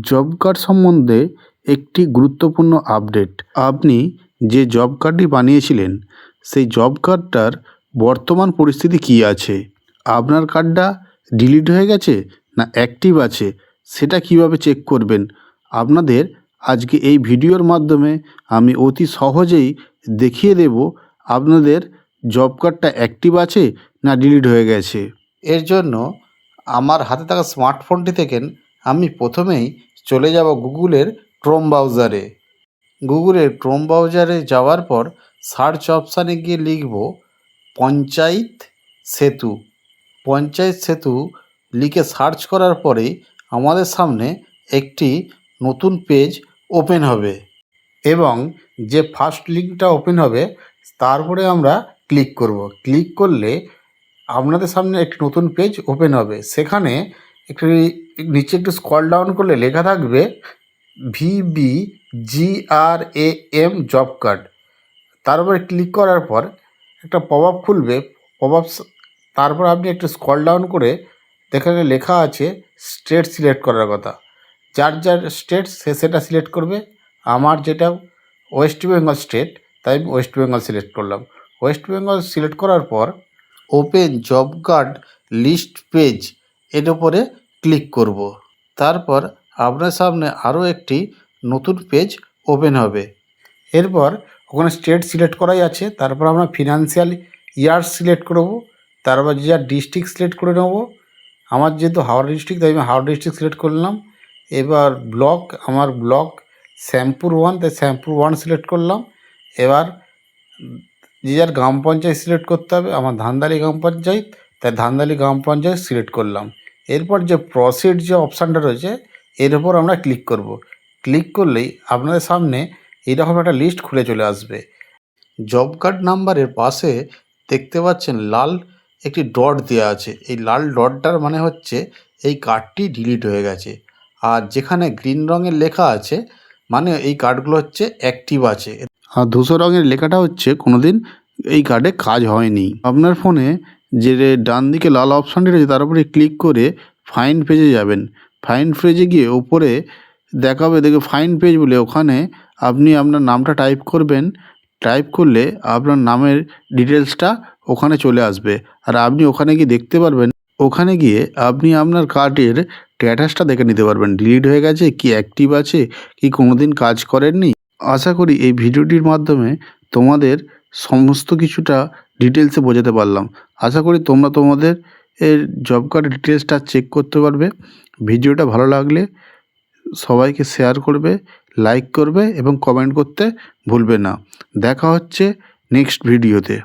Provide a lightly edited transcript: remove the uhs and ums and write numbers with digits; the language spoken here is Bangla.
জব কার্ড সম্বন্ধে একটি গুরুত্বপূর্ণ আপডেট। আপনি যে জব কার্ডটি বানিয়েছিলেন সেই জব কার্ডটার বর্তমান পরিস্থিতি কী আছে, আপনার কার্ডটা ডিলিট হয়ে গেছে না অ্যাক্টিভ আছে, সেটা কিভাবে চেক করবেন আপনাদের আজকে এই ভিডিওর মাধ্যমে আমি অতি সহজেই দেখিয়ে দেব আপনাদের জব কার্ডটা অ্যাক্টিভ আছে না ডিলিট হয়ে গেছে। এর জন্য আমার হাতে থাকা স্মার্টফোনটি থেকে আমি প্রথমেই চলে যাব গুগলের ক্রোম ব্রাউজারে। গুগলের ক্রোম ব্রাউজারে যাওয়ার পর সার্চ অপশানে গিয়ে লিখব পঞ্চায়েত সেতু। পঞ্চায়েত সেতু লিখে সার্চ করার পরে আমাদের সামনে একটি নতুন পেজ ওপেন হবে এবং যে ফার্স্ট লিঙ্কটা ওপেন হবে তারপরে আমরা ক্লিক করব। ক্লিক করলে আপনাদের সামনে একটি নতুন পেজ ওপেন হবে। সেখানে একটু নিচে একটু স্ক্রল ডাউন করলে লেখা থাকবে VBGRAM জব কার্ড। তারপরে ক্লিক করার পর একটা পপ আপ খুলবে। তারপর আপনি একটু স্ক্রল ডাউন করে এখানে লেখা আছে স্টেট সিলেক্ট করার কথা। যার যার স্টেট সে সেটা সিলেক্ট করবে। আমার যেটা ওয়েস্ট বেঙ্গল স্টেট, তাই আমি ওয়েস্ট বেঙ্গল সিলেক্ট করলাম। ওয়েস্ট বেঙ্গল সিলেক্ট করার পর open job card list page এর উপরে ক্লিক করব। তারপর আপনার সামনে আরও একটি নতুন পেজ ওপেন হবে। এরপর ওখানে স্টেট সিলেক্ট করাই আছে। তারপর আমরা ফিনান্সিয়াল ইয়ার সিলেক্ট করব। তারপর যে যার ডিস্ট্রিক্ট সিলেক্ট করে নেব। আমার যেহেতু হাওড়া ডিস্ট্রিক্ট, তাই আমি হাওড়া ডিস্ট্রিক্ট সিলেক্ট করলাম। এবার ব্লক, আমার ব্লক শ্যামপুর 1, তাই শ্যামপুর 1 সিলেক্ট করলাম। এবার যে যার গ্রাম পঞ্চায়েত সিলেক্ট করতে হবে। আমার ধানদালি গ্রাম পঞ্চায়েত, তাই ধানদালি গ্রাম পঞ্চায়েত সিলেক্ট করলাম। এরপর যে প্রসিড যে অপশানটা রয়েছে এর উপর আমরা ক্লিক করব। ক্লিক করলেই আপনাদের সামনে এইরকম একটা লিস্ট খুলে চলে আসবে। জব কার্ড নাম্বারের পাশে দেখতে পাচ্ছেন লাল একটি ডট দেওয়া আছে। এই লাল ডটটার মানে হচ্ছে এই কার্ডটি ডিলিট হয়ে গেছে। আর যেখানে গ্রিন রঙের লেখা আছে মানে এই কার্ডগুলো হচ্ছে অ্যাক্টিভ আছে। আর ধূসর রঙের লেখাটা হচ্ছে কোনোদিন এই কার্ডে কাজ হয়নি। আপনার ফোনে যে ডান দিকে লাল অপশানটি রয়েছে তার উপরে ক্লিক করে ফাইন পেজে যাবেন। ফাইন পেজে গিয়ে উপরে দেখাবে, দেখে ফাইন পেজ বলে, ওখানে আপনি আপনার নামটা টাইপ করবেন। টাইপ করলে আপনার নামের ডিটেলসটা ওখানে চলে আসবে। আর আপনি ওখানে গিয়ে দেখতে পারবেন, ওখানে গিয়ে আপনি আপনার কার্ডের স্ট্যাটাসটা দেখে নিতে পারবেন, ডিলিট হয়ে গেছে কি অ্যাক্টিভ আছে কি কোনো দিন কাজ করেননি। আশা করি এই ভিডিওটির মাধ্যমে তোমাদের সমস্ত কিছুটা ডিটেলসে বোঝাতে পারলাম। আশা করি তোমরা তোমাদের জব কার্ডের ডিটেলসটা চেক করতে পারবে। ভিডিওটা ভালো লাগলে সবাইকে শেয়ার করবে, লাইক করবে এবং কমেন্ট করতে ভুলবে না। দেখা হচ্ছে নেক্সট ভিডিওতে।